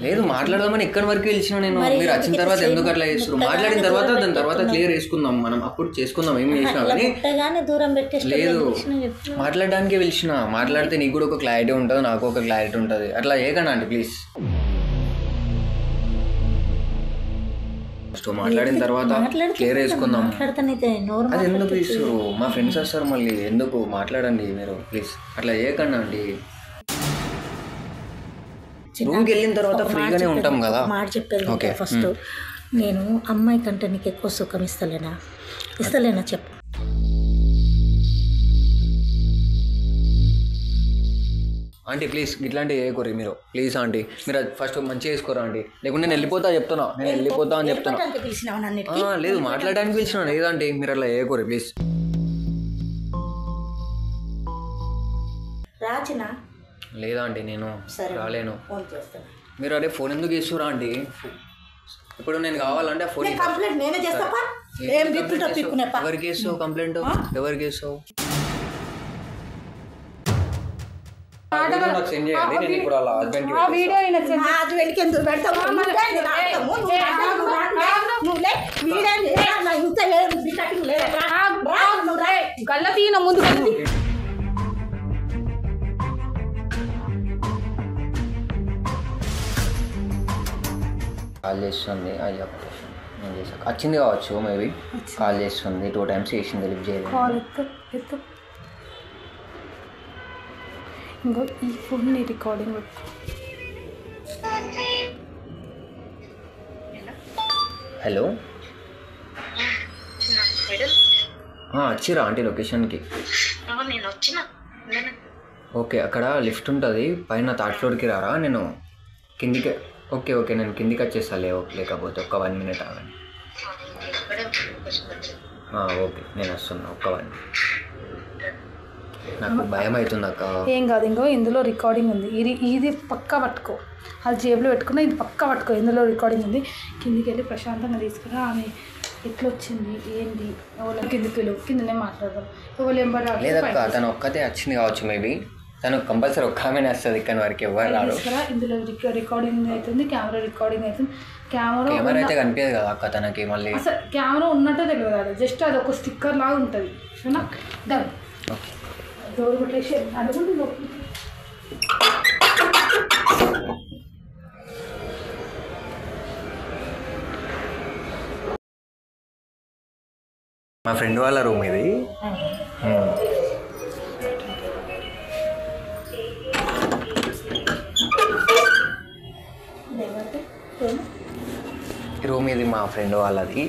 లేదు మాట్లాడదామని ఎక్కడి వరకు పిలిచిన నేను. మీరు వచ్చిన తర్వాత ఎందుకు అట్లా చేస్తారు? మాట్లాడిన తర్వాత దాని తర్వాత క్లియర్ చేసుకుందాం, మనం అప్పుడు చేసుకుందాం. ఏం చేసినా కానీ లేదు, మాట్లాడడానికే పిలిచిన. మాట్లాడితే నీకు కూడా ఒక క్లారిటీ ఉంటుంది, నాకు ఒక క్లారిటీ ఉంటుంది. అట్లా చేయకండి ఆంటీ ప్లీజ్. మాట్లాడిన తర్వాత క్లియర్ చేసుకుందాం. అది ఎందుకు ఇస్తారు? మా ఫ్రెండ్స్ వస్తారు మళ్ళీ. ఎందుకు మాట్లాడండి మీరు ప్లీజ్. అట్లా చేయకండి అండి. రూమ్కి వెళ్ళిన తర్వాత ఫ్రీగానే ఉంటాం కదా. మాట చెప్పేది ఓకే. ఫస్ట్ నేను అమ్మాయి కంటే నీకు ఎక్కువ సుఖం ఇస్తలేనా చెప్పు. ఆంటీ ప్లీజ్ ఇట్లాంటివి చేయకూరి మీరు ప్లీజ్ ఆంటీ. మీరు ఫస్ట్ మంచిగా చేసుకోరా ఆంటీ, లేకుంటే నేను వెళ్ళిపోతా చెప్తున్నా. నేను వెళ్ళిపోతా అని చెప్తున్నా. లేదు మాట్లాడడానికి పిలిచిన లేదంటే మీరు అట్లా చేయకూరి ప్లీజ్. రాజనా లేదా ఆంటీ నేను రాలేను. మీరు అదే ఫోన్ ఎందుకు చేస్తురా ఆంటీ? ఇప్పుడు నేను కావాలంటే ఆ ఫోన్ ఎవరికి వేస్తావు కంప్లైంట్? ఎవరికి వేస్తావు? నాకు సెండ్ చేయండి. నేను ఇప్పుడు వాళ్ళ హస్బెండ్కి గల్లతీన ముందు కాల్ చేస్తుంది. అయ్యా నేను చేసాక వచ్చింది కావచ్చు, మేబీ కాల్ చేస్తుంది. 2 times చేసింది, లిఫ్ట్ చేయలేదు. ఇంకో ఈ ఫోన్ని రికార్డింగ్ హలో వచ్చిరా ఆంటీ లొకేషన్కి? ఓకే అక్కడ లిఫ్ట్ ఉంటుంది పైన, 3rd floorకి రారా? నేను కిందికి ఓకే నేను కిందికి వచ్చేస్తా. లేకపోతే ఒక్క 1 minute ఆగండి. ఓకే నేను వస్తున్నా, ఒక్క 1 minute. నాకు భయం అవుతుంది అక్క. ఏం కాదు, ఇంకో ఇందులో రికార్డింగ్ ఉంది. ఇది పక్కా పట్టుకో, అది జేబులో పెట్టుకున్నా, ఇది పక్కా పట్టుకో. ఇందులో రికార్డింగ్ ఉంది. కిందికి వెళ్ళి ప్రశాంతంగా తీసుకురా. ఆమె ఎట్లా వచ్చింది ఏంటి ఎవరు కిందనే మాట్లాడదాం. ఎవరు ఏం పడాలి లేదక్క, తను ఒక్కతే వచ్చింది కావచ్చు. మేబీ తను కంపల్సరీ ఒక్క ఆమెనే వస్తుంది ఇక్కడ వరకు, ఎవరు రారు. ఇందులో రికార్డింగ్ అవుతుంది, కెమెరా రికార్డింగ్ అవుతుంది. కెమెరా అయితే కనిపించదు కదా అక్క తనకి. మళ్ళీ అసలు కెమెరా ఉన్నట్టే తెలియదు కదా, జస్ట్ అది ఒక స్టిక్కర్ లాగా ఉంటుంది. డన్. డోర్ పెట్టేసి అడుగుండి. మా ఫ్రెండ్ వాళ్ళ రూమ్ ఇది. ఈ రూమ్ ఇది మా ఫ్రెండ్ వాళ్ళది.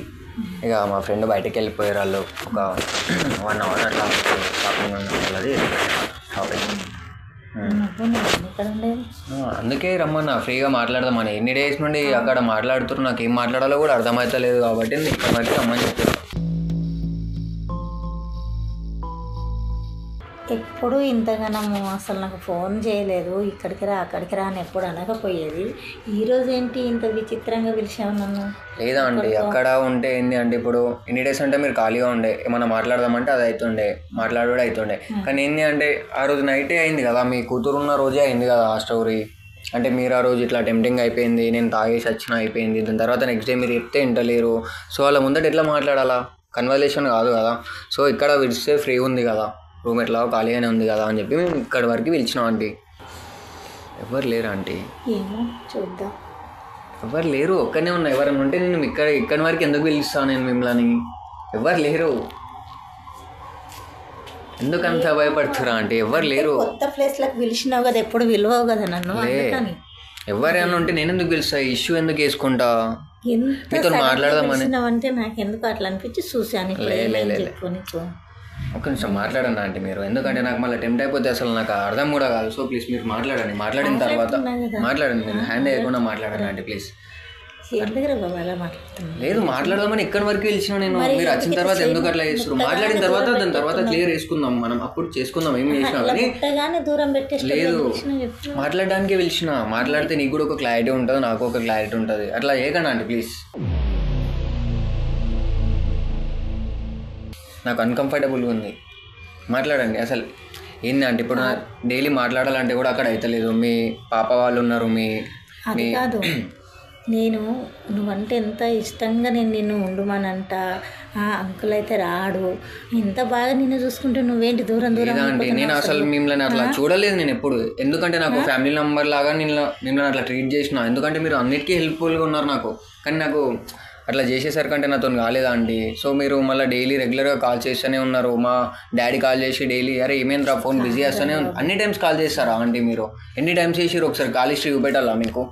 ఇక మా ఫ్రెండ్ బయటకు వెళ్ళిపోయారు వాళ్ళు. ఒక 1 hour అట్లా షాపింగ్ వాళ్ళది. షాపింగ్ అందుకే రమ్మన్నా ఫ్రీగా మాట్లాడదామని. ఎన్ని డేస్ నుండి అక్కడ మాట్లాడుతున్నారు, నాకు ఏం మాట్లాడాలో కూడా అర్థమవుతలేదు. కాబట్టి నేను ఇక్కడ వరకు రమ్మని చెప్పాను. ఎప్పుడు ఇంతగానము అసలు నాకు ఫోన్ చేయలేదు. ఇక్కడికి రా అక్కడికి రా అని ఎప్పుడు అనకపోయేది. ఈరోజు ఏంటి ఇంత విచిత్రంగా పిలిచావు నన్ను? లేదా అండి అక్కడ ఉంటే ఏంది అంటే, ఇప్పుడు ఎన్ని డేస్ అంటే మీరు ఖాళీగా ఉండే, ఏమన్నా మాట్లాడదామంటే అది అవుతుండే, మాట్లాడడం అవుతుండే. కానీ ఏంది అంటే ఆ రోజు నైటే అయింది కదా, మీ కూతురు ఉన్న రోజే అయింది కదా ఆ స్టోరీ. అంటే మీరు ఆ రోజు ఇట్లా టెంప్టింగ్ అయిపోయింది, నేను తాగేసి వచ్చిన అయిపోయింది. దాని తర్వాత నెక్స్ట్ డే మీరు చెప్తే వింటలేరు. సో అలా ముందట ఎట్లా మాట్లాడాలా? కన్వర్జేషన్ కాదు కదా. సో ఇక్కడ విడిస్తే ఫ్రీ ఉంది కదా, రూమ్ ఎట్లా ఖాళీగానే ఉంది కదా అని చెప్పి మేము ఇక్కడి వరకు పిలిచినాం ఆంటీ. ఎవరు లేరు ఆంటీ. ఏమో చూద్దాం. ఎవరు లేరు, ఒక్కనే ఉన్నా. ఎవరైనా ఉంటే నేను ఇక్కడి వరకు ఎందుకు పిలుస్తాను నేను మిమ్మల్ని? ఎవరు లేరు. ఎందుకంత భయపడుతురా ఆంటీ? ఎవరు లేరు. కొత్త ప్లేస్లకు పిలిచినావు కదా, ఎప్పుడు పిలవవు కదా నన్ను. ఎవరైనా ఉంటే నేను ఎందుకు పిలుస్తా? ఇష్యూ ఎందుకు వేసుకుంటా? మీతో మాట్లాడదామని అంటే నాకు ఎందుకు అట్లా అనిపించి చూసాను. ఒక్క నిమిషం మాట్లాడండి ఆంటీ మీరు. ఎందుకంటే నాకు మళ్ళీ టెంప్ట్ అయిపోతే అసలు నాకు అర్థం కూడా కాదు. సో ప్లీజ్ మీరు మాట్లాడండి. మాట్లాడిన తర్వాత మాట్లాడండి, మీరు హ్యాండ్ వేయకుండా మాట్లాడండి ఆంటీ ప్లీజ్. లేదు మాట్లాడదామని ఎక్కడి వరకు పిలిచిన నేను. మీరు వచ్చిన తర్వాత ఎందుకు అట్లా చేస్తారు? మాట్లాడిన తర్వాత దాని తర్వాత క్లియర్ చేసుకుందాం, మనం అప్పుడు చేసుకుందాం. ఏం చేసినా కానీ లేదు, మాట్లాడడానికే పిలిచిన. మాట్లాడితే నీకు కూడా ఒక క్లారిటీ ఉంటుంది, నాకు ఒక క్లారిటీ ఉంటుంది. అట్లా చేయకండి ఆంటీ ప్లీజ్. నాకు అన్కంఫర్టబుల్గా ఉంది. మాట్లాడండి. అసలు ఏంది అంటే ఇప్పుడు డైలీ మాట్లాడాలంటే కూడా అక్కడ అవుతలేదు. మీ పాప వాళ్ళు ఉన్నారు, అది కాదు, నేను నువ్వంటే ఎంత ఇష్టంగా నేను నిన్ను ఉండమనంట. అంకుల్ అయితే రాడు, ఎంత బాగా నిన్ను చూసుకుంటే నువ్వేంటి దూరం దూరం లేదండి. నేను అసలు మిమ్మల్ని అట్లా చూడలేదు నేను ఎప్పుడు. ఎందుకంటే నాకు ఫ్యామిలీ మెంబర్ లాగా నిన్ను అట్లా ట్రీట్ చేసిన. ఎందుకంటే మీరు అన్నిటికీ హెల్ప్ఫుల్గా ఉన్నారు నాకు. కానీ నాకు అట్లా చేసేసరికంటే నాతో కాలేదా అండి. సో మీరు మళ్ళీ డైలీ రెగ్యులర్గా కాల్ చేస్తూనే ఉన్నారు. మా డాడీ కాల్ చేసి డైలీ అరే ఏమేంద్రా ఫోన్ బిజీ చేస్తూనే అన్ని టైమ్స్ కాల్ చేస్తారా ఆంటీ? మీరు ఎన్ని టైమ్స్ చేసిరు ఒకసారి కాల్ హిస్టరీ చూపెట్టాలా మీకు?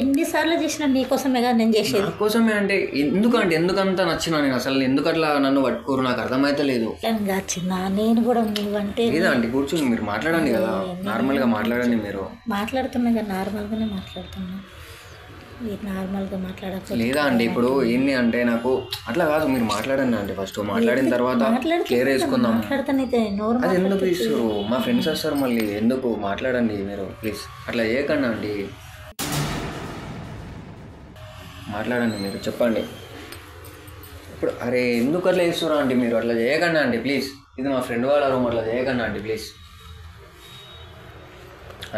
ఎన్నిసార్లు చేసినా నీకోసమే కదా నేను చేసేది. కోసమే అంటే ఎందుకంత నచ్చినా నేను అసలు ఎందుకు అట్లా నన్ను పట్టుకోరు నాకు అర్థమైతే లేదు. చిన్న నేను కూడా నువ్వంటే లేదా అండి కూర్చొని మీరు మాట్లాడండి కదా, నార్మల్గా మాట్లాడండి. మీరు మాట్లాడుతున్నా కదా, నార్మల్గానే మాట్లాడుతున్నా, నార్మల్గా మాట్లాడచ్చు లేదా అండి. ఇప్పుడు ఏంటి అంటే నాకు అట్లా కాదు, మీరు మాట్లాడండి అంటే ఫస్ట్ మాట్లాడిన తర్వాత క్లియర్ చేసుకుందాం. అది ఎందుకు ఇస్తారు? మా ఫ్రెండ్స్ వస్తారు మళ్ళీ, ఎందుకు మాట్లాడండి మీరు ప్లీజ్. అట్లా చేయకండి అండి, మాట్లాడండి మీరు, చెప్పండి. ఇప్పుడు అరే ఎందుకు అట్లా చేస్తారా అండి మీరు? అట్లా చేయకండి అండి ప్లీజ్. ఇది మా ఫ్రెండ్ వాళ్ళ రూమ్, అట్లా చేయకండి అండి ప్లీజ్.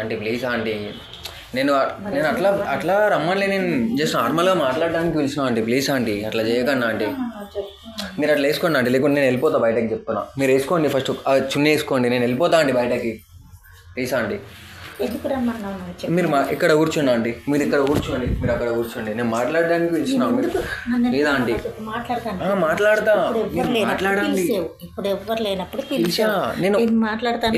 ఆంటీ ప్లీజ్ ఆంటీ, నేను అట్లా రమ్మని నేను జస్ట్ నార్మల్గా మాట్లాడడానికి పిలిచిన ఆంటీ. ప్లీజ్ ఆంటీ అట్లా చేయకండి ఆంటీ. మీరు అట్లా వేసుకోండి ఆంటీ, లేకుంటే నేను వెళ్ళిపోతా బయటకి. చెప్తున్నా మీరు వేసుకోండి ఫస్ట్, చున్నీ వేసుకోండి, నేను వెళ్ళిపోతా అండి బయటకి. Please aunty. మీరు ఇక్కడ కూర్చోండి ఆంటీ, మీరు ఇక్కడ కూర్చోండి, మీరు అక్కడ కూర్చోండి. నేను మాట్లాడడానికి పిలిచిన. లేదా ఆంటీ మాట్లాడతా, మాట్లాడండి. ఇప్పుడు ఎవరు లేనప్పుడు నేను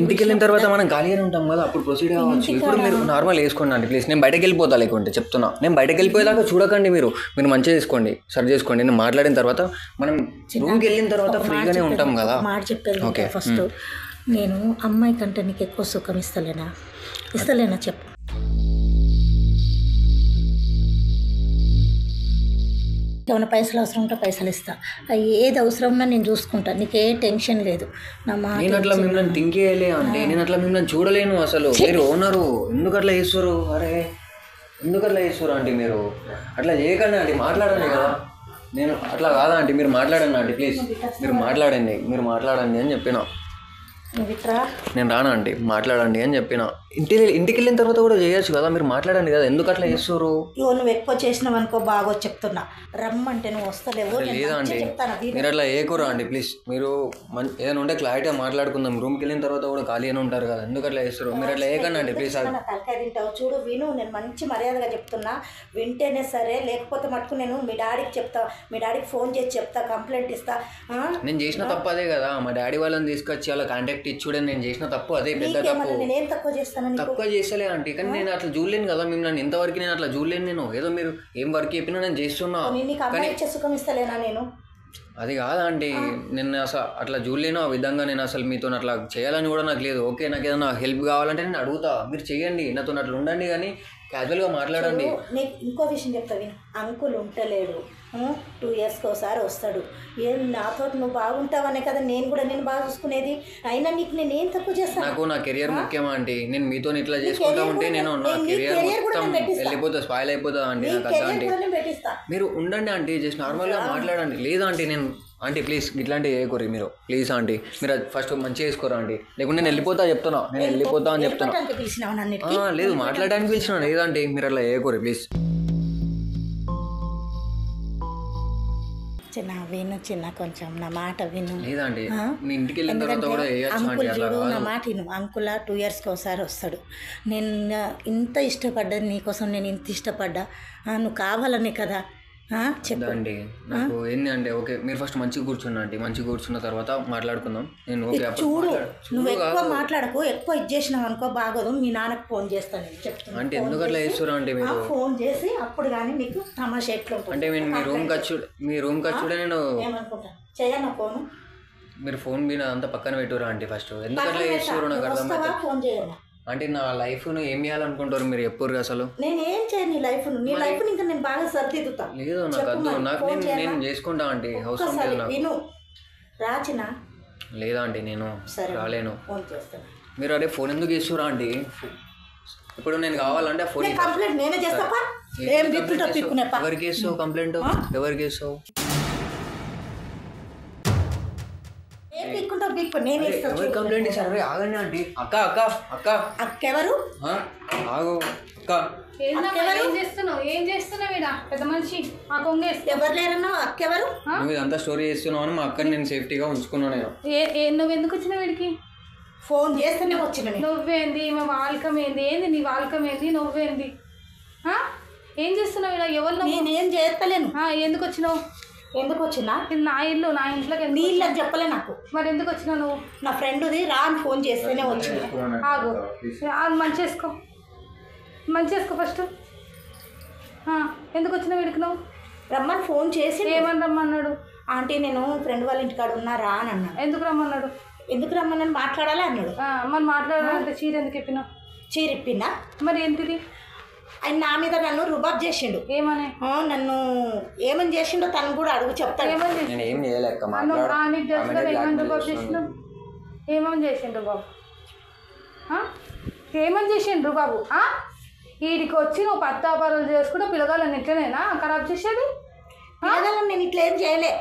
ఇంటికి వెళ్ళిన తర్వాత మనం ఖాళీగానే ఉంటాం కదా, అప్పుడు ప్రొసీడ్ అవ్వచ్చు. ఇప్పుడు మీరు నార్మల్ వేసుకోండి అండి ప్లీజ్. నేను బయటకు వెళ్ళిపోతా, లేకుంటే చెప్తున్నా. నేను బయటకు వెళ్ళిపోయేదాకా చూడకండి మీరు మంచిగా చేసుకోండి, సరి చేసుకోండి. నేను మాట్లాడిన తర్వాత మనం రూమ్కి వెళ్ళిన తర్వాత ఫ్రీగానే ఉంటాం కదా. మాట చెప్పేది ఓకే. ఫస్ట్ నేను అమ్మాయి కంటే నీకు ఎక్కువ సుఖం ఇస్తలేనా చెప్పు. ఏమైనా పైసలు అవసరం ఉంటే పైసలు ఇస్తా, ఏది అవసరం ఉన్నా నేను చూసుకుంటా, నీకే టెన్షన్ లేదు. నేను అట్లా మిమ్మల్ని థింక్ చేయలే అంటే, నేను అట్లా మిమ్మల్ని చూడలేను అసలు. మీరు ఓనరు, ఎందుకు అట్లా చేస్తారు? అరే ఎందుకు అట్లా చేస్తారు అంటే మీరు అట్లా చేయకండి అండి, మాట్లాడండి కదా. నేను అట్లా కాదా అంటే మీరు మాట్లాడండి అండి ప్లీజ్. మీరు మాట్లాడండి అని చెప్పిన. నేను రానా అండి, మాట్లాడండి అని చెప్పిన. ఇంటికి వెళ్ళిన తర్వాత కూడా చేయొచ్చు కదా, మీరు మాట్లాడండి కదా, ఎందుకు అట్లా చేస్తారు? నువ్వు ఎక్కువ చేసినావు అనుకో, బాగా చెప్తున్నా, రమ్మంటే నువ్వు వస్తలేవు. లేదా అండి మీరు అట్లా ఏకూరా అండి ప్లీజ్. మీరు ఏదైనా ఉంటే క్లారిటీగా మాట్లాడుకుందాం. రూమ్కి వెళ్ళిన తర్వాత కూడా ఖాళీ అని ఉంటారు కదా, ఎందుకు అట్లా చేస్తారు? మీరు అట్లా ఏకండి అండి ప్లీజ్. తలకాయ తింటావు చూడు, విను, నేను మంచి మర్యాదగా చెప్తున్నా, వింటేనే సరే, లేకపోతే మటుకు నేను మీ డాడీకి చెప్తా, మీ డాడీకి ఫోన్ చేసి చెప్తా, కంప్లైంట్ ఇస్తా. నేను చేసిన తప్పు అదే కదా, మా డాడీ వాళ్ళని తీసుకొచ్చి అలా కాంటాక్ట్ ఇచ్చుడే నేను చేసిన తప్పు అదే, పెద్ద తప్పు. నేనేం తక్కువ చేస్తాను? తక్కువ చేస్తలే అంటే, కానీ నేను అట్లా చూడలేను కదా మిమ్మల్ని ఇంతవరకు. నేను అట్లా చూడలేను. నేను ఏదో మీరు ఏం వర్క్ చెప్పినా నేను చేస్తున్నా, కానీ సుఖం ఇస్తలేనా నేను? అది కాదా అండి, నేను అసలు అట్లా చూడలేను ఆ విధంగా. నేను అసలు మీతో అట్లా చేయాలని కూడా నాకు లేదు. ఓకే, నాకు ఏదైనా హెల్ప్ కావాలంటే నేను అడుగుతా, మీరు చెయ్యండి, నాతో అట్లా ఉండండి, కానీ క్యాజువల్గా మాట్లాడండి. నీకు ఇంకో విషయం చెప్తా విను, అంకుల్ ఉంటలేడు, 2 yearsకి ఒకసారి వస్తాడు. నాతో నువ్వు బాగుంటావనే కదా నేను కూడా నేను బాగా చూసుకునేది. అయినా నీకు నేను ఏం తక్కువ చేస్తాను? నాకు నా కెరియర్ ముఖ్యమా అంటే, నేను మీతో ఇట్లా చేసుకుంటా ఉంటే నేను నా కెరియర్ మొత్తం వెళ్ళిపోతా, స్పాయిల్ అయిపోతా అండి. నాకు అర్థం అంటే మీరు ఉండండి ఆంటీ, జస్ట్ నార్మల్గా మాట్లాడండి. లేదా ఆంటీ నేను ఆంటీ ప్లీజ్ ఇట్లాంటివి వేయకూరి మీరు ప్లీజ్ ఆంటీ. మీరు ఫస్ట్ మంచిగా వేసుకోరా ఆంటీ, లేకుంటే నేను వెళ్ళిపోతా చెప్తున్నా, నేను వెళ్ళిపోతా అని చెప్తున్నా. లేదు మాట్లాడడానికి పిలిచిన, లేదంటే మీరు అట్లా వేయకూరి ప్లీజ్. చిన్న కొంచెం నా మాట విను. లేదండి మీ ఇంటికి వెళ్ళిన తర్వాత కూడా అంకుల్ చూడు, నా మాట విను. అంకుల్ 2 yearsకి ఒకసారి వస్తాడు. నేను ఇంత ఇష్టపడ్డా నీకోసం, నేను ఇంత ఇష్టపడ్డా, నువ్వు కావాలనే కదా చెప్పండి. నాకు ఏంది అంటే ఓకే, మీరు ఫస్ట్ మంచిగా కూర్చున్నా అండి, మంచిగా కూర్చున్న తర్వాత మాట్లాడుకుందాం. నేను ఓకే చూడు, నువ్వు ఎక్కువ మాట్లాడకు, ఎక్కువ ఇది చేసినావు అనుకో బాగోదు. మీ నాన్నకు ఫోన్ చేస్తాను చెప్తాను అంటే, ఎందుకు అట్లా చేస్తున్నా అంటే మీరు ఫోన్ చేసి అప్పుడు కానీ నీకు తమాషా ఎట్లా అంటే మీ రూమ్ ఖర్చుడే నేను ఏమనుకుంటాను చేయను ఫోను. మీరు ఫోన్ మీద అంతా పక్కన పెట్టురా అంటే ఫస్ట్ ఎందుకు అట్లా చేస్తారు నాకు అర్థమైతే. ఫోన్ చేయను అంటే నా లైఫ్ను ఏం చేయాలనుకుంటారు మీరు ఎప్పుడు అసలు? నేను ఏం చేయను నీ లైఫ్ ఇంకా నేను బాగా సర్దిద్దుతా. లేదు నాకు అద్దు, నాకు నేను చేసుకుంటా ఆంటీ, అవసరం లేదు నాకు. రాచినా లేదా ఆంటీ నేను రాలేను. ఫోన్ చేస్తాను. మీరు అదే ఫోన్ ఎందుకు చేస్తురా ఆంటీ? ఇప్పుడు నేను కావాలంటే ఆ ఫోన్ కంప్లైంట్ నేనే చేస్తా. ఎవరికి చేస్తావు కంప్లైంట్? ఎవరికి చేస్తావు? పీక్కుంటావు పీక్కు నేను ఎవరు కంప్లైంట్ ఇచ్చారు? ఆగండి ఆంటీ. అక్క అక్క అక్క అక్కెవరు ఆగు అక్క. ఏం చేస్తున్నావు ఈడ పెద్ద మనిషి ఆ కొంగేసి ఎవరు లేరన్నావు అక్కెవరు? నువ్వు ఇదంతా స్టోరీ చేస్తున్నావు అని మా అక్కని నేను సేఫ్టీగా ఉంచుకున్నాను నేను. నువ్వు ఎందుకు వచ్చినావు వీడికి? ఫోన్ చేస్తేనే వచ్చిన. నువ్వేంది మా వాల్కం ఏంది? ఏంది నీ వాల్కం ఏంది? నువ్వేంది? ఏం చేస్తున్నావు ఇలా? ఎవరు? నేనేం చేస్తలేను. ఎందుకు వచ్చినావు? ఎందుకు వచ్చినా? ఇది నా ఇల్లు, నా ఇంట్లోకి నీ ఇల్లు అని చెప్పలే నాకు. మరి ఎందుకు వచ్చినావు నువ్వు? నా ఫ్రెండ్ది రా అని ఫోన్ చేస్తేనే వచ్చింది. ఆగు, మంచి చేసుకో, మంచి చేసుకో ఫస్ట్. ఎందుకు వచ్చినావు వీడికి? నువ్వు రమ్మని ఫోన్ చేసి ఏమని రమ్మన్నాడు? ఆంటీ నేను ఫ్రెండ్ వాళ్ళ ఇంటికాడ ఉన్నారా అని అన్నాడు. ఎందుకు రమ్మన్నాడు? ఎందుకు రమ్మని మాట్లాడాలి అన్నాడు. మరి మాట్లాడాలంటే చీర ఎందుకు ఇప్పినావు? చీర ఇప్పినా? మరి ఏంటిది? ఆయన నా మీద నన్ను రుబాబ్ చేసిండు. ఏమని? నన్ను ఏమని చేసిండో తను కూడా అడుగు చెప్తాడు. నేను ఏం చేయలేక నీకు తెలుసు కదా ఏమని రుబాబ్ చేసినావు? ఏమని చేసిండ్రు బాబు? ఏమని చేసిండ్రు బాబు? వీడికి వచ్చి నువ్వు పత్తాపారాలు చేసుకుంటే పిల్లగాళ్ళని ఇట్లనేనా ఖరాబ్ చేసేది? నేను ఇట్లా ఏం చేయలే.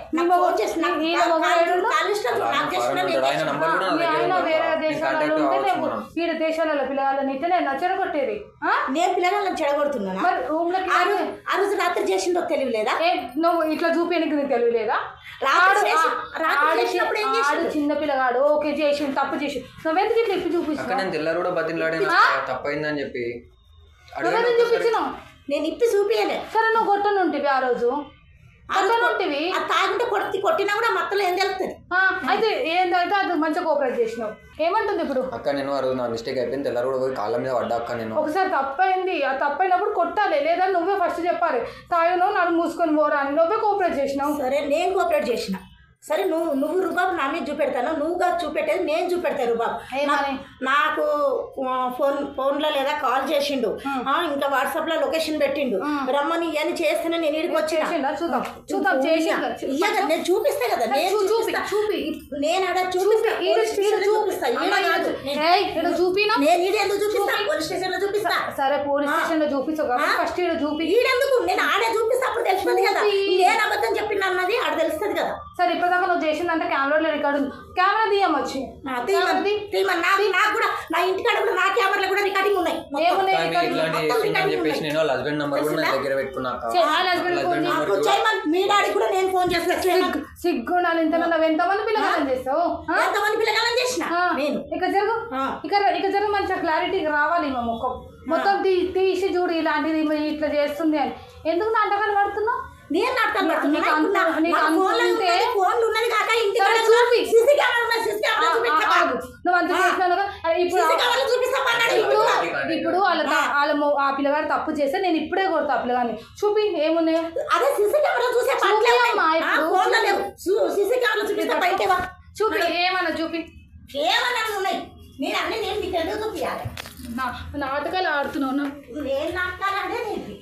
వేరే దేశాలలో ఉంటే వీడి దేశాలలో పిల్లగాళ్ళని ఇట్లనే చెడగొట్టేది. నేను పిల్లగాళ్ళని చెడగొడుతున్నాను. మరి రూమ్ లోకి ఆ రోజు రాత్రి చేసిందో తెలియలేదా? నువ్వు ఇట్లా చూపేనికి నీకు తెలియలేదా? చిన్న పిల్లగాడు ఓకే చేసి తప్పు చేసి నువ్వెందుకు ఇట్లా ఇప్పి చూపిస్తున్నావు? నేను తెల్లారు కూడా బతిలాడే తప్పైందని చెప్పి చూపించినావు. నేను ఇప్పి చూపించలే. సరే నువ్వు కొట్టను ఉంటివి ఆ రోజు ఉంటివి. తాగుంటే కొట్టినా కూడా మత్తలో ఏం తెలుస్తుంది. అయితే ఏందైతే అది మంచిగా కోఆపరేట్ చేసినావు. ఏమంటుంది ఇప్పుడు? అక్క నేను ఆ రోజు నా మిస్టేక్ అయిపోయింది. తెల్లారు కూడా పోయి కాళ్ళ మీద పడ్డా అక్క. నేను ఒకసారి తప్పైంది, ఆ తప్పైనప్పుడు కొట్టాలి, లేదా నువ్వే ఫస్ట్ చెప్పాలి. తాగినో నన్ను మూసుకొని పోరా అని నువ్వే కోఆపరేట్ చేసినావు. సరే నేను కోఆపరేట్ చేసిన. సరే నువ్వు రుబాబు నా మీద చూపెడతాను. నువ్వుగా చూపెట్టేది నేను చూపెడతాను రుబాబు. నాకు ఫోన్లో లేదా కాల్ చేసిండు, ఇంకా వాట్సాప్ లో లొకేషన్ పెట్టిండు. రమ్మని ఇవన్నీ చేస్తేనే నేను ఇడికి వచ్చిన. చూద్దాం చేసి నేను చూపిస్తా కదా. నేను చూపిస్తా. నేను అక్కడ చూపిస్తా. నేను ఈడ ఎందుకు చూపిస్తా? పోలీస్ స్టేషన్ లో చూపిస్తా. సరే పోలీస్ స్టేషన్ లో చూపించు. ఫస్ట్ ఈడ చూపి. ఈడెందుకు? నేను ఆడే చూపిస్తా. అప్పుడు తెలుస్తుంది కదా నేను అబద్ధం చెప్పిన అన్నది ఆడ తెలుస్తుంది కదా. సరే ఇప్పటిదాకా నువ్వు చేసిందంటే కెమెరాలో రికార్డు ఉంది. కెమెరా తీయమొచ్చి నాకు కూడా నా ఇంటికాడ కూడా నా కెమెరాలో కూడా రికార్డింగ్ ఉన్నాయి. చెప్పేసి నేను వాళ్ళ హస్బెండ్ నంబర్ కూడా నా దగ్గర పెట్టుకున్నాక మీ డాడీ కూడా నేను ఫోన్ చేస్తాను. సిగ్గుండాలి. నువ్వు ఎంతమంది పిల్లగాలని చేస్తావు? ఎంతమంది పిల్లగాలని చేసిన నేను. ఇక్కడ జరుగు మంచిగా క్లారిటీకి రావాలి. మా ముఖం మొత్తం తీసి చూడు ఇలాంటిది ఇట్లా చేస్తుంది అని. ఎందుకు నాటకాలు పడుతున్నావు? నేను నాటకాలు పడుతున్నా. ఇప్పుడు ఆ పిల్లగాడు తప్పు చేస్తే నేను ఇప్పుడే కొడతా. ఆ పిల్లగాని చూపి ఏమున్నాయో. అదే సీసీ కెమెరా చూసే చూపి ఏమన్నా చూపి ఏమన్నా ఉన్నాయి. నేను అన్నీ నేను నీకు ఎందుకు చూపించాలి? నాటకాలు ఆడుతున్నావు. నేను నాటకాలు అంటే నేను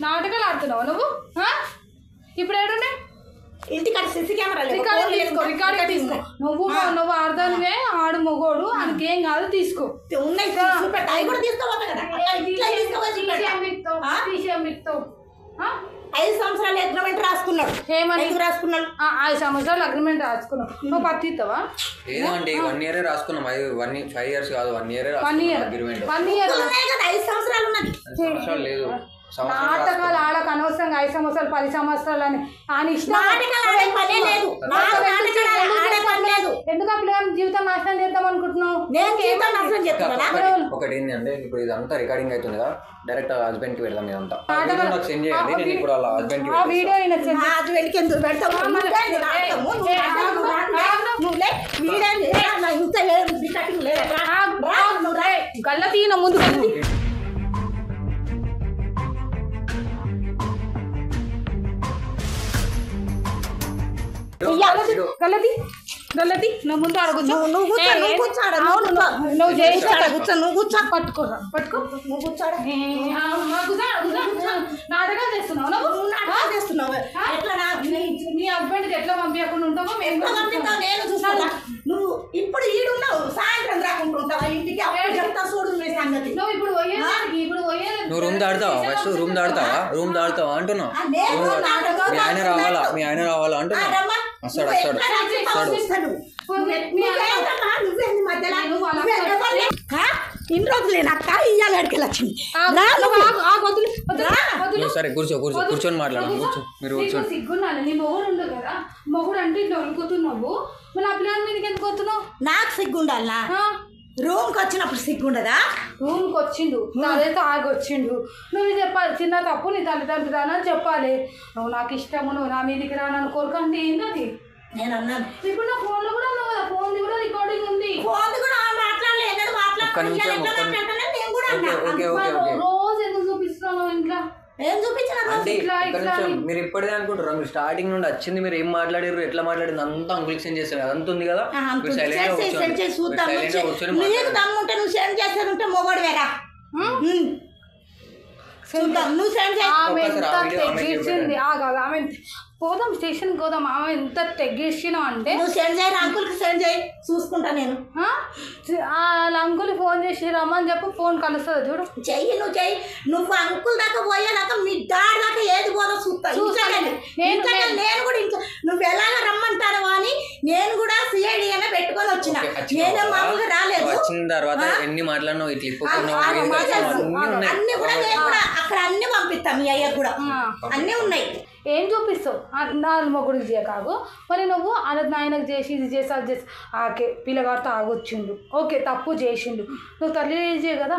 నాటకాలు ఆడుతున్నావు నువ్వు. ఇప్పుడు ఏడున్నాయి ఇంటికాడ సీసీ కెమెరా రికార్డింగ్ తీసుకో. నువ్వు అర్థమే ఆడు మొగోడు ఆయనకేం కాదు తీసుకో. ఉన్నాయి కూడా తీసుకోవాలి కదా. 5 సంవత్సరాలు అగ్రిమెంట్ రాసుకున్నాడు. ఏమని రాసుకున్నాడు? 5 సంవత్సరాలు అగ్రిమెంట్ రాసుకున్నావు. నువ్వు పత్తిస్తావా? ఏదండి 1 year రాసుకున్నాం. 5 years కాదు 1 year. 1 year 5 సంవత్సరాలు ఉన్నది. లేదు. నాటకాలు ఆడక అనవసరంగా 5 సంవత్సరాలు 10 సంవత్సరాలు అని ఆయన ఇష్టం. ఎందుకు ఆ పిల్లగాని జీవితం నాశనం చేద్దాం అనుకుంటున్నావు? ఒకటి ఏంటంటే ఇప్పుడు ఇదంతా రికార్డింగ్ అవుతుంది కదా, డైరెక్ట్ హస్బెండ్ కి పెడదాం. ఇదంతా నాకు సెండ్ చేయండి. నేను ఇప్పుడు వాళ్ళ హస్బెండ్ కి వీడియో ఎందుకు పెడతావు? గల్ల తీన ముందు గల్లది నువ్వు ముందు అడుగుచ్చు. నువ్వు చేసి పట్టుకోరా పట్టుకో. నువ్వు కూర్చోడు. నాటకాలు చేస్తున్నావు. నాటకాలు చేస్తున్నావు. నీ హస్బెండ్కి ఎట్లా పంపించకుండా ఉంటావో నేను చూస్తాను. నువ్వు ఇప్పుడు ఈడున్నావు, సాయంత్రం రాకుంటుంటావా ఇంటికి? అప్పుడు చెప్తా చూడు మీ సంగతి. నువ్వు ఇప్పుడు పోయేదానికి నువ్వు రూమ్ దాడతావా? ఫస్ట్ రూమ్ దాడతావా అంటున్నా. మీ ఆయన రావాలా అంటున్నా. వస్తాడు ఇన్ని రోజులు అక్క ఇయ్యాలి అడికి వచ్చింది. సరే కూర్చొని మాట్లాడు. మీరు కూర్చోండి. సిగ్గున్నాను నీ మొగుడు ఉండదు కదా, మొగుడు అంటే ఇట్లా వణుకుతున్నావు, మళ్ళీ ఆ పిల్లల మీదకి ఎందుకు వస్తున్నావు? నాకు సిగ్గుండాలా? రూమ్కి వచ్చినప్పుడు సిగ్గుండదా? రూమ్కి వచ్చిండు అదే తాగి వచ్చిండు, నువ్వు చెప్పాలి చిన్న తప్పు నీ తల్లిదండ్రులు రానని చెప్పాలి. నువ్వు నాకు ఇష్టము, నువ్వు నా మీదకి రానని కోరుకంటే ఏంటది? నేను అన్నాను ఇప్పుడు నా ఫోన్లో కూడా ఉన్నావు కదా, ఫోన్ది కూడా రికార్డింగ్ ఉంది. ఫోన్ కూడా మాట్లాడలేదు, రోజు ఎందుకు చూపిస్తున్నావు ఇంట్లో? ఏం చూపించిన మీరు ఇప్పటిదే అనుకుంటారు, మీరు స్టార్టింగ్ నుండి వచ్చింది మీరు ఏం మాట్లాడారు, ఎట్లా మాట్లాడింది అంతా అంకుల్కి సెండ్ చేస్తారు కదా, అంత ఉంది కదా. నీకు దమ్ముంటే నువ్వు సెండ్ చేస్తానుంటే మొగోడు వేరా నువ్వు సెండ్ తెగించింది. ఆమె పోదాం స్టేషన్కి పోదాం. ఆమె ఎంత తెగించినావు అంటే నువ్వు సెండ్ చేయరు, అంకుల్కి సెండ్ చేయి, చూసుకుంటా నేను. వాళ్ళ అంకుల్ ఫోన్ చేసి రమ్మని చెప్పు, ఫోన్ కలుస్తుంది చూడు. చెయ్యి నువ్వు అంకుల్ దాకా పోయేదాకా మీ డాడీ దాకా ఏది పోదో చూస్తా. నేను కూడా ఇంట్లో నువ్వు ఎలాగ రమ్మంటారు అని నేను కూడా సిఐడి అనే పెట్టుకొని వచ్చిన. నేనే మామూలుగా రాలేదు. వచ్చిన తర్వాత ఎన్ని మాట్లాడినావు అన్ని కూడా నేను కూడా అక్కడ అన్ని పంపిస్తాం. మీ అయ్యకు కూడా అన్నీ ఉన్నాయి. ఏం చూపిస్తావు? నా మొగుడికి చేయకాగు మరి నువ్వు అలా నాయనకు చేసి ఇది చేసి అది చేసి ఆకే పిల్లగాడు తాగొచ్చిండు, ఓకే తప్పు చేసిండు, నువ్వు తల్లి చేయ కదా,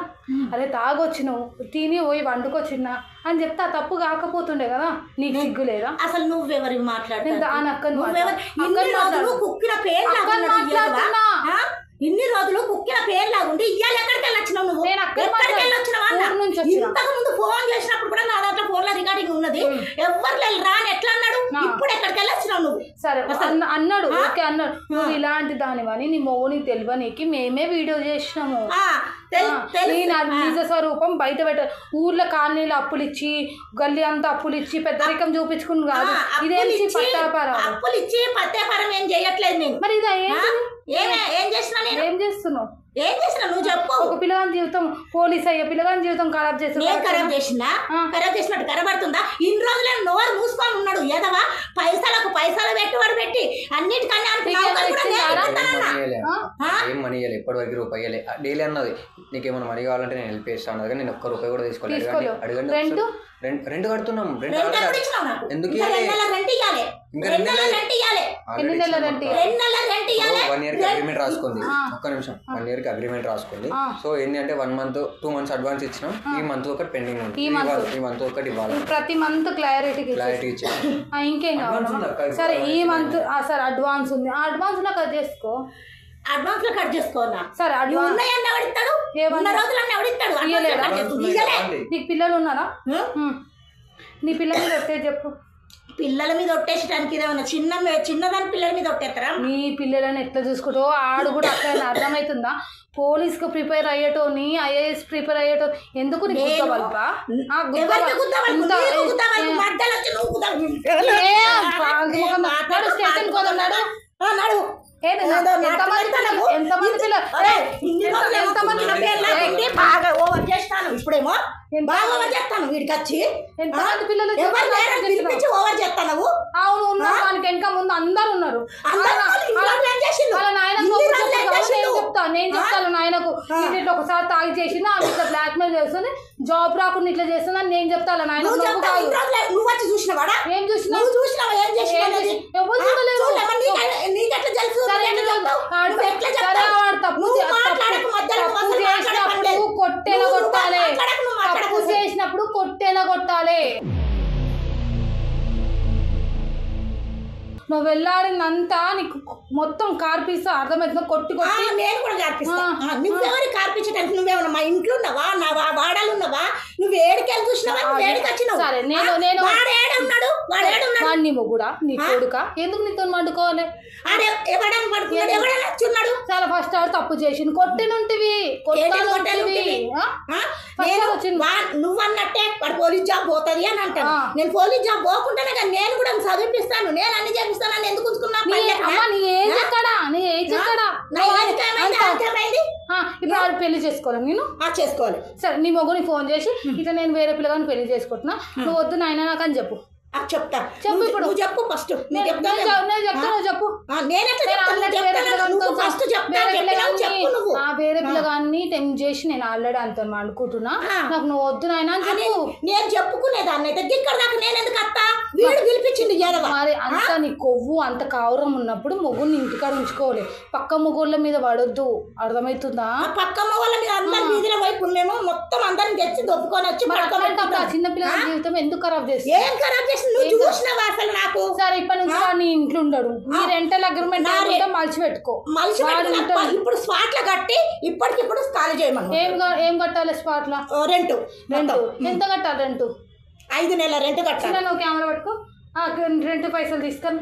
అరే తాగొచ్చినావు తిని పోయి వండుకొచ్చినా అని చెప్తే ఆ తప్పు కాకపోతుండే కదా, నీకు సిగ్గు లేదా? అసలు నువ్వెవరి మాట్లాడుతున్నా? ఇన్ని రోజులు కుక్కిన పేరు లాగుండి ఇవాళ ఎక్కడికి వెళ్ళొచ్చినావు నువ్వు? ఎక్కడికి వెళ్ళొచ్చినావు? ఇంతకు ముందు ఫోన్ చేసినప్పుడు కూడా నా దాంట్లో ఫోన్ లో రికార్డింగ్ ఉన్నది. ఎవరు రాని ఎట్లా అన్నాడు? ఇప్పుడు ఎక్కడికి వెళ్ళొచ్చినావు నువ్వు? సరే అన్నాడు, ఓకే అన్నాడు. నువ్వు ఇలాంటి దానివని నీ మొగునికి తెలియనికి మేమే వీడియో చేసినాము. నిజ స్వరూపం బయట పెట్ట ఊర్లో కాలనీలు అప్పులు ఇచ్చి గల్లీ అంతా అప్పులు ఇచ్చి పెద్దరికం చూపించుకుని కాదు, ఇదేంటి పట్టాపారం? అప్పులు ఇచ్చి పట్టాపారం ఏం చేయట్లేదు నేను. మరి ఇదా ఏం చేస్తున్నా? ఏం చేస్తున్నావు? ఏం చేసినా నువ్వు చెప్పు. ఒక పిల్లగాని జీవితం పోలీస్ అయ్యే పిల్లగాని జీవితం ఖరాబ్ చేస్తున్నా. ఖరాబ్ చేసినట్టు కనబడుతుందా? ఇన్ని రోజులే నోరు మూసుకొని ఉన్నాడు ఏదవా, పైసలు పెట్టి అన్నిటికన్నా ఏం మనీ ఇవ్వాలి, ఇప్పటి వరకు రూపాయి ఇవ్వాలి. డైలీ అన్నది నీకేమైనా మనీ కావాలంటే నేను హెల్ప్ చేస్తాను కానీ నేను ఒక్క రూపాయి కూడా తీసుకోలేదు. అడగండి. రెంట్ కడుతున్నాం. ఎందుకు 1 year కి అగ్రిమెంట్ రాసుకోండి. ఒక్క నిమిషం, 1 year కి అగ్రిమెంట్ రాసుకోండి. సో ఏంటి అంటే 1 month 2 months అడ్వాన్స్ ఇచ్చినాం. ఈ మంత్ ఒకటి పెండింగ్ ఉంది, ఈ మంత్ ఒకటి ఇవ్వాలి. ప్రతి మంత్ క్లారిటీ ఇచ్చాను. ఇంకేం కావాలి? సరే ఈ మంత్ సార్ అడ్వాన్స్ ఉంది, ఆ అడ్వాన్స్ లో కట్ చేసుకో. అడ్వాన్స్ లో కట్ చేసుకోవాలా? సరే అడ్వాన్స్ నీకు పిల్లలు ఉన్నారా? నీ పిల్లల మీద ఒట్టే చెప్పు. పిల్లల మీద ఒట్టేసడానికి ఇదేమన్నా చిన్నదాని పిల్లల మీద ఒట్టేస్తారా? నీ పిల్లలని ఎట్లా చూసుకుంటావు? ఆడు కూడా అక్కడ అర్థమవుతుందా? పోలీస్కి ప్రిపేర్ అయ్యేటోని ఐఏఎస్ ప్రిపేర్ అయ్యేటో ఎందుకు స్టేషన్ కొన్నాడు. ఇప్పుడేమో బాగా ఓవర్ చేస్తాను, వీడికి వచ్చి ఎంతమంది పిల్లలు ఓవర్ చేస్తాను. అవును ఉన్నానికి వెనక ముందు అందరు ఉన్నారు. నేను చెప్తాను నాయనకు ఇట్లా ఒకసారి తాగి చేసింది, ఆమె ఇట్లా బ్లాక్ మెయిల్ చేస్తుంది, జాబ్ రాకుండా ఇట్లా చేస్తుంది అని నేను చెప్తాను నాయన. ఏం చూసినా చేసినప్పుడు కొట్టేలా కొట్టాలి. నువ్వు వెళ్ళాడిందంతా నీకు మొత్తం కార్పిస్తా, అర్థమవుతుందా? కొట్టి నేను కూడా కార్పిస్తాను. నువ్వెవరు కార్పించడానికి? నువ్వేమన్నా మా ఇంట్లో ఉన్నావా, నా వాడాలు ఉన్నావా? నువ్వు ఏడికెళ్ళి చూసినావా? సరే నేను వాడిని కూడా నీ కొడుక ఎందుకు నీతో వండుకోవాలి? చాలా ఫస్ట్ ఆడు తప్పు చేసింది, కొట్టినుంటివి. నువ్వు అన్నట్టే వాడు పోలీస్ జాబ్ పోతుంది అని అంటాను. నేను పోలీస్ జాబ్ పోకుండానే కానీ నేను కూడా చదివిపిస్తాను, నేను అన్ని చేపిస్తాను. ఎందుకు ఉంచుకున్నా? వాడు పెళ్లి చేసుకోవాలి నేను చేసుకోవాలి. సరే నీ మొగ్గుని ఫోన్ చేసి ఇట్లా నేను వేరే పిల్లగాని పెళ్లి చేసుకుంటున్నా, నువ్వు వద్దు నాయన నాకు అని చెప్పు. చెప్తా. చెప్పు ఇప్పుడు. నువ్వు చెప్పు ఫస్ట్. నేను చెప్తాను చెప్పు. వేరే పిల్లగాన్ని టెంప్ చేసి నేను ఆల్రెడీ అంత అనుకుంటున్నా, నాకు నువ్వు వద్దు నాయన అని చెప్పు. నేను చెప్పుకునేదాన్ని అయితే ఇక్కడ దాకా నేను ఎందుకు అత్తా వీడు పిలిపించింది మరి అంత నీ కొవ్వు అంత కావురం ఉన్నప్పుడు మొగ్గుని ఇంటికాడ ఉంచుకోవాలి, పక్క మొగోళ్ళ మీద పడొద్దు. అర్థమవుతుందా? పక్క మొగోళ్ళ మీద అందరి వీధిలో వైపు మేము మొత్తం అందరిని తెచ్చి దొప్పుకొని వచ్చి చిన్న పిల్లల జీవితం ఎందుకు ఖరాబ్ చేస్తుంది? ఏం ఖరాబ్ చేసి నువ్వు చూసినావా అసలు నాకు? సరే ఇప్పటి నుంచి నీ ఇంట్లో ఉండడు, నీ రెంటల్ అగ్రిమెంట్ మలిచి పెట్టుకో. ఇప్పుడు స్పాట్ లో కట్టి ఇప్పటికిప్పుడు ఖాళీ చేయమని. ఏం కట్టాలి స్పాట్ లో? రెంట్ ఎంత కట్టాలి? రెంట్ 5 నెలల రెంట్ కట్టాలి. నువ్వు కెమెరా పట్టుకో, రెంట్ పైసలు తీసుకొని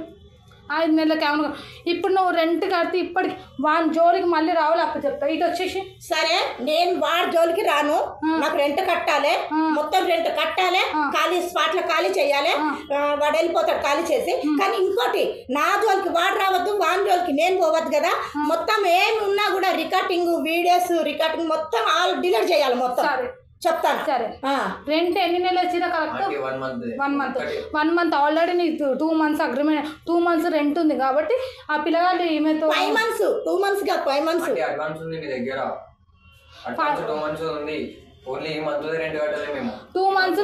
5 నెలల కెమెరా. ఇప్పుడు నువ్వు రెంట్ కడితే ఇప్పటికి వాడి జోలికి మళ్ళీ రావాలి, అప్పుడు చెప్తా. ఇటు వచ్చేసి సరే నేను వాడి జోలికి రాను, నాకు రెంట్ కట్టాలి, మొత్తం రెంట్ కట్టాలి, ఖాళీ స్పాట్ లో ఖాళీ చేయాలి, వాడు వెళ్ళిపోతాడు ఖాళీ చేసి. కానీ ఇంకోటి నా జోలికి వాడు రావద్దు, వాడి జోలికి నేను పోవద్దు కదా. మొత్తం ఏమి ఉన్నా కూడా రికార్డింగ్ వీడియోస్ రికార్డింగ్ మొత్తం ఆల్ డిలీట్ చేయాలి మొత్తం. చెప్తాను. సరే రెంట్ ఎన్ని నెలలు వచ్చినా కరెక్ట్? 1 మంత్ ఆల్రెడీ నీకు 2 months అగ్రిమెంట్, 2 months రెంట్ ఉంది కాబట్టి ఆ పిల్లగాడు ఈమెతో 5 months 2 months కాదు 5 months అడ్వాన్స్ ఉంది మీ దగ్గర. అడ్వాన్స్ 2 months ఉంది, ఓన్లీ ఈ మంత్ రెంట్ కట్టాలి మేము. 2 months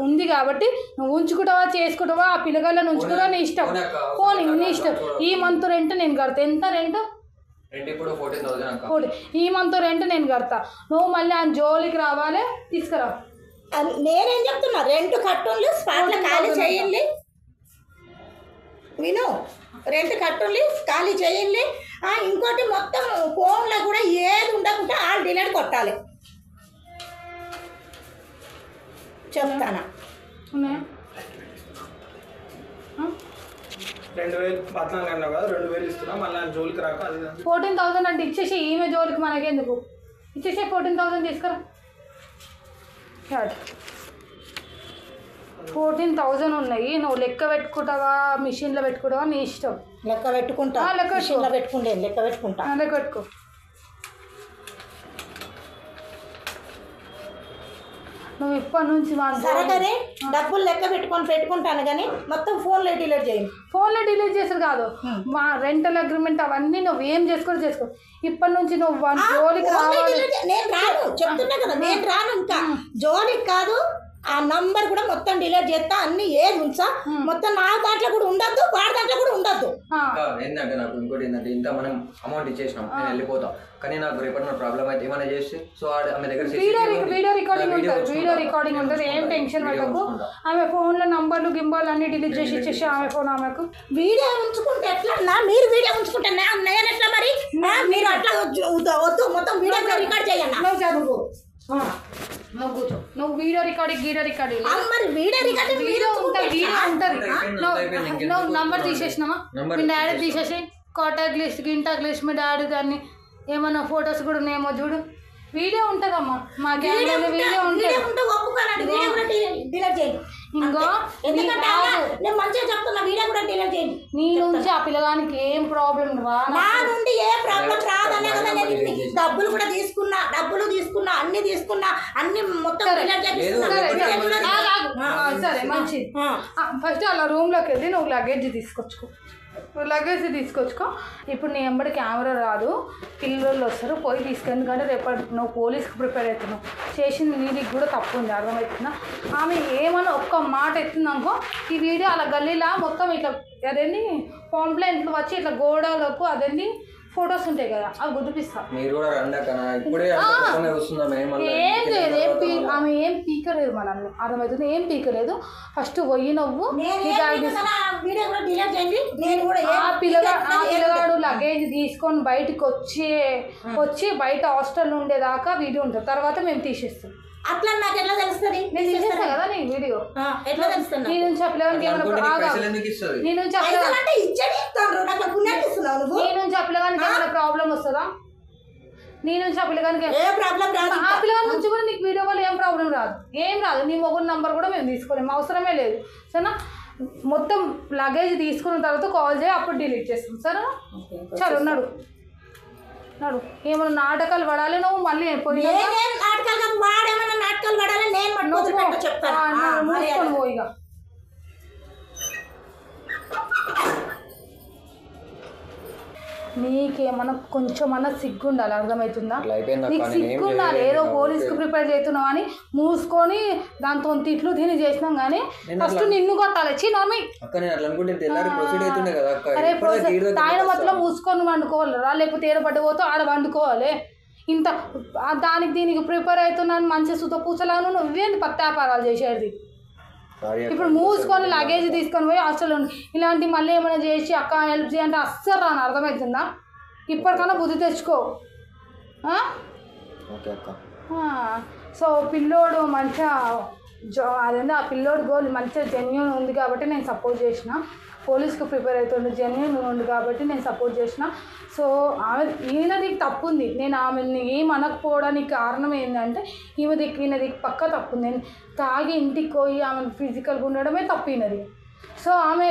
ఉంది కాబట్టి నువ్వు ఉంచుకుంటావా చేసుకుంటావా, ఆ పిల్లగాళ్ళని ఉంచుకుంటావా నీ ఇష్టం, పోనీ నీ ఇష్టం. ఈ మంత్ రెంట్ నేను కడతా. ఎంత రెంట్? ఇప్పుడు 14,000. ఈ మంత్ రెంట్ నేను కడతా, నువ్వు మళ్ళీ ఆ జోలికి రావాలి, తీసుకురా. నేనేం చెప్తున్నా, రెంట్ కట్టుండి స్పాట్ లో ఖాళీ చేయండి. విను, రెంట్ కట్టుండి ఖాళీ చేయండి. ఇంకోటి మొత్తం ఫోన్లో కూడా ఏది ఉండకుండా ఆల్ డిలీట్ కొట్టాలి. చెప్తానా? 2014 అన్నావు కదా, 2000 ఇస్తున్నా మళ్ళీ జోలికి రాక. 14,000 అంటే ఇచ్చేసి ఈమె జోలికి మనకెందుకు, ఇచ్చేసి 14,000 తీసుకురా. 14,000 ఉన్నాయి, నువ్వు లెక్క పెట్టుకుంటావా మిషన్లో పెట్టుకుంటావా నీ ఇష్టం. లెక్క పెట్టుకుంటా, లెక్క పెట్టుకుంటే లెక్క పెట్టుకుంటా, లెక్క పెట్టుకో. నువ్వు ఇప్పటి నుంచి సరే కానీ డబ్బులు లెక్క పెట్టుకుంటాను కానీ మొత్తం ఫోన్లో డిలీట్ చేయండి. ఫోన్లో డిలీట్ చేసేది కాదు, మా రెంటల్ అగ్రిమెంట్ అవన్నీ నువ్వు ఏం చేసుకో. ఇప్పటి నుంచి నువ్వు జోలికి రావాలి. నేను రాను, చెప్తున్నా కదా నేను రాను. ఇంకా జోలికి కాదు, ఆ నంబర్ కూడా మొత్తం డిలీట్ చేస్తా, అన్ని ఏది ఉంచా మొత్తం. నా దాంట్లో కూడా ఉండద్దు, వాడి దాంట్లో కూడా ఉండద్దు. ఏంటంటే నాకు ఇంకోటి ఏంటంటే ఇంత మనం అమౌంట్ ఇచ్చేసినాం, నేను వెళ్ళిపోతాం. కానీ నాకు రేపటి ప్రాబ్లం అయితే ఏమైనా చేస్తే సో ఆమె దగ్గర వీడియో రికార్డింగ్ ఉంటుంది. ఏం టెన్షన్ పడకు. ఆమె ఫోన్లో నంబర్లు గింబాలు అన్ని డిలీట్ చేసి ఇచ్చేసి ఆమె ఫోన్ ఆమెకు. వీడియో ఉంచుకుంటే ఎట్లా? మీరు వీడియో ఉంచుకుంటా నేను ఎట్లా మరి? మీరు అట్లా వద్దు, మొత్తం వీడియో రికార్డ్ చేయండి. నువ్వు కూర్చో, నువ్వు వీడియో రికార్డింగ్ మరి వీడియో ఉంటుంది. నువ్వు నంబర్ తీసేసినావా? మీ డాడీ తీసేసి కాంటాక్ట్ లిస్ట్ గింటాక్ లిస్ట్ మీ డాడీ దాన్ని ఏమన్నా ఫొటోస్ కూడా ఉన్నాయేమో చూడు. వీడియో ఉంటుందమ్మా, మా కెమెరాలో వీడియో ఉంటుంది. ఇంకో నీ నుంచి ఆ పిల్లగానికి ఏం ప్రాబ్లం నుండి ఏ ప్రాబ్లం రాదనే కదా. నేను డబ్బులు కూడా తీసుకున్నా అన్ని తీసుకున్నా, అన్ని మొత్తం. సరే మంచిది. ఫస్ట్ అలా రూమ్లోకి వెళ్ళి నువ్వు లగేజ్ తీసుకొచ్చుకో. ఇప్పుడు నీ వెంబడి కెమెరా రాదు, పిల్లలు వస్తారు, పోయి తీసుకు. ఎందుకంటే రేపటి నువ్వు పోలీస్కి ప్రిపేర్ అవుతున్నావు, చేసింది నీకు కూడా తప్పు ఉంది, అర్థమవుతుందా? ఆమె ఏమన్నా ఒక్క మాట ఎత్తుందనుకో, ఈ వీడియో అలా గల్లీలా మొత్తం ఇట్లా అదేంటి పాంప్లెంట్లు వచ్చి ఇట్లా గోడలకు అదేంటి ఫొటోస్ ఉంటాయి కదా, అవి గుర్తిపిస్తా. ఏం లేదు, ఆమె ఏం పీకలేదు మనల్ని, అర్థమవుతుంది? ఏం పీకలేదు. ఫస్ట్ పోయి నువ్వు ఆ పిల్లగాడు లగేజ్ తీసుకొని బయటకు వచ్చి బయట హాస్టల్ ఉండేదాకా వీడియో ఉంటుంది, తర్వాత మేము తీసేస్తాం. అట్లా నాకు ఎట్లా తెలుస్తుంది? నేను తీసేస్తా కదా నీ వీడియో. ఎట్లా తెలుస్తుంది? నీ నుంచి చెప్పలేవానికి ఏమైనా ప్రాబ్లం వస్తుందా? నీ నుంచి ఆ పిల్లగానికి ఆ పిల్లగాని నుంచి కూడా నీకు వీడియో వల్ల ఏం ప్రాబ్లం రాదు. నీ మొగుడు నంబర్ కూడా మేము తీసుకోలేము, అవసరమే లేదు. సరేనా? మొత్తం లగేజ్ తీసుకున్న తర్వాత కాల్ చేయి, అప్పుడు డిలీట్ చేస్తాం. సరేనా? చలో ఉన్నాడు. నాడు ఏమైనా నాటకాలు పడాలి నువ్వు మళ్ళీ పోయి నేనేం నాటకాలు కాదు, వాడేమన్నా నాటకాలు పడాలి, నేను మట్టుకు చెప్తాను. మూసుకొని పో ఇక. నీకేమన్నా కొంచెమన్నా సిగ్గు ఉండాలి, అర్థమవుతుందా? నీకు సిగ్గు ఉండాలి. ఏదో పోలీస్కి ప్రిపేర్ చేస్తున్నావు అని మూసుకొని దాంతో తిట్లు తిని చేసినాం కానీ ఫస్ట్ నిన్ను కొట్టాలి. చిన్నమి అరే తాయిన మధ్యలో మూసుకొని వండుకోవాలరా, లేకపోతే ఏడబడ్డపోతే ఆడ వండుకోవాలి. ఇంత దానికి దీనికి ప్రిపేర్ అవుతున్నాను మంచి సుత పూసలాను నువ్వేంటి పత్తి వ్యాపారాలు చేసేది. ఇప్పుడు మూసుకొని లగేజ్ తీసుకొని పోయి హాస్టల్ ఉండి ఇలాంటి మళ్ళీ ఏమైనా చేసి అక్క హెల్ప్ చేయంటే అస్సలు రాను, అర్థమవుతుందా? ఇప్పటికన్నా బుద్ధి తెచ్చుకో. సో పిల్లోడు మంచిగా అదేంటే ఆ పిల్లోడు గోల్ మంచిగా జెన్యూన్ ఉంది కాబట్టి నేను సపోర్ట్ చేసిన. పోలీస్కి ప్రిపేర్ అవుతుండే జెన్యూన్ ఉంది కాబట్టి నేను సపోర్ట్ చేసిన. సో ఈయనది తప్పు ఉంది. నేను ఆమెని ఏం అనకపోవడానికి కారణం ఏంటంటే ఈయనది పక్క తప్పు ఉంది. నేను తాగి ఇంటికి పోయి ఆమెను ఫిజికల్గా ఉండడమే తప్పినది. సో ఆమె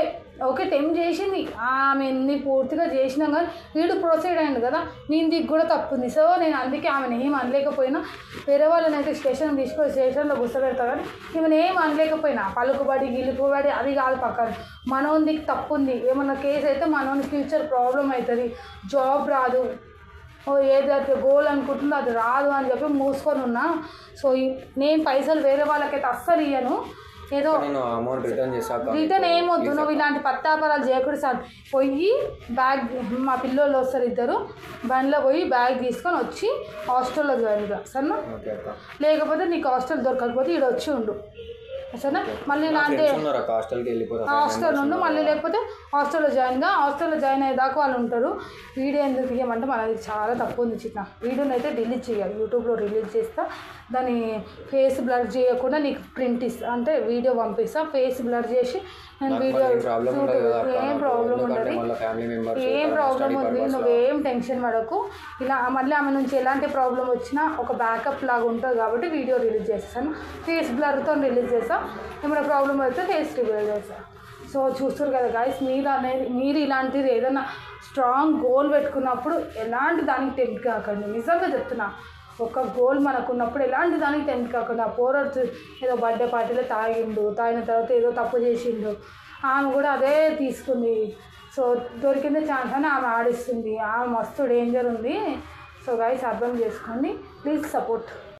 ఓకే టెంప్ చేసింది, ఆమెని పూర్తిగా చేసినా కానీ వీడు ప్రొసీడ్ అయ్యింది కదా, నేను దిక్కు కూడా తప్పుంది. సో నేను అందుకే ఆమెను ఏం అనలేకపోయినా. వేరే వాళ్ళని అయితే స్టేషన్ తీసుకొని స్టేషన్లో గుర్తుపెడతా కానీ ఈమెను ఏం అనలేకపోయినా. పలుకుబడి గిలుకుబడి అది కాదు పక్కన. మనోందికి తప్పు ఉంది. ఏమన్నా కేసు అయితే మనోని ఫ్యూచర్ ప్రాబ్లం అవుతుంది, జాబ్ రాదు, ఏదైతే గోల్ అనుకుంటుందో అది రాదు అని చెప్పి మూసుకొని ఉన్నా. సో నేను పైసలు వేరే వాళ్ళకైతే అస్సలు ఇయ్యను. ఏదో రిటర్న్ ఏమొద్దు, నువ్వు ఇలాంటి పత్తాపరాలు చేయకూడదు సార్. పోయి బ్యాగ్ మా పిల్లలు వస్తారు ఇద్దరు బండిలో పోయి బ్యాగ్ తీసుకొని వచ్చి హాస్టల్లో జాయిన్గా సరేనా. లేకపోతే నీకు హాస్టల్ దొరకకపోతే ఇక్కడ వచ్చి ఉండు సరేనా. మళ్ళీ ఇలాంటి హాస్టల్ ఉండు, మళ్ళీ లేకపోతే హాస్టల్లో జాయిన్గా. హాస్టల్లో జాయిన్ అయ్యేదాకా వాళ్ళు ఉంటారు. వీడియో ఎందుకు తీయమంటే మనది చాలా తప్పు ఉంది చిన్న. వీడియోని అయితే డిలీట్ చేయాలి, యూట్యూబ్లో రిలీజ్ చేస్తా. దాని ఫేస్ బ్లర్ చేయకుండా నీకు ప్రింట్ ఇస్తా, అంటే వీడియో పంపిస్తా. ఫేస్ బ్లర్ చేసి నేను వీడియో ఏం ప్రాబ్లం ఉండదు, ఏం ప్రాబ్లం ఉంది. నువ్వేం టెన్షన్ పడకు. ఇలా మళ్ళీ ఆమె నుంచి ఎలాంటి ప్రాబ్లం వచ్చినా ఒక బ్యాకప్ లాగా ఉంటుంది కాబట్టి వీడియో రిలీజ్ చేస్తాను. ఫేస్ బ్లర్తో రిలీజ్ చేస్తాను. ఏమైనా ప్రాబ్లం అయితే ఫేస్ రివీల్ చేస్తాను. సో చూస్తారు కదా గాయస్, మీరు ఇలాంటిది ఏదైనా స్ట్రాంగ్ గోల్ పెట్టుకున్నప్పుడు ఎలాంటి దానికి టెంప్ట్ కాకండి. నిజంగా చెప్తున్నా, ఒక గోల్ మనకు ఉన్నప్పుడు ఎలాంటి దానికి టెంప్ట్ కాకుండా. పోరాడు ఏదో బర్త్డే పార్టీలో తాగిన తర్వాత ఏదో తప్పు చేసిండు, ఆమె కూడా అదే తీసుకుంది. సో దొరికిందే ఛాన్స్ అని ఆమె ఆడిస్తుంది. ఆమె మస్తు డేంజర్ ఉంది. సో గైస్ అర్థం చేసుకోండి, ప్లీజ్ సపోర్ట్.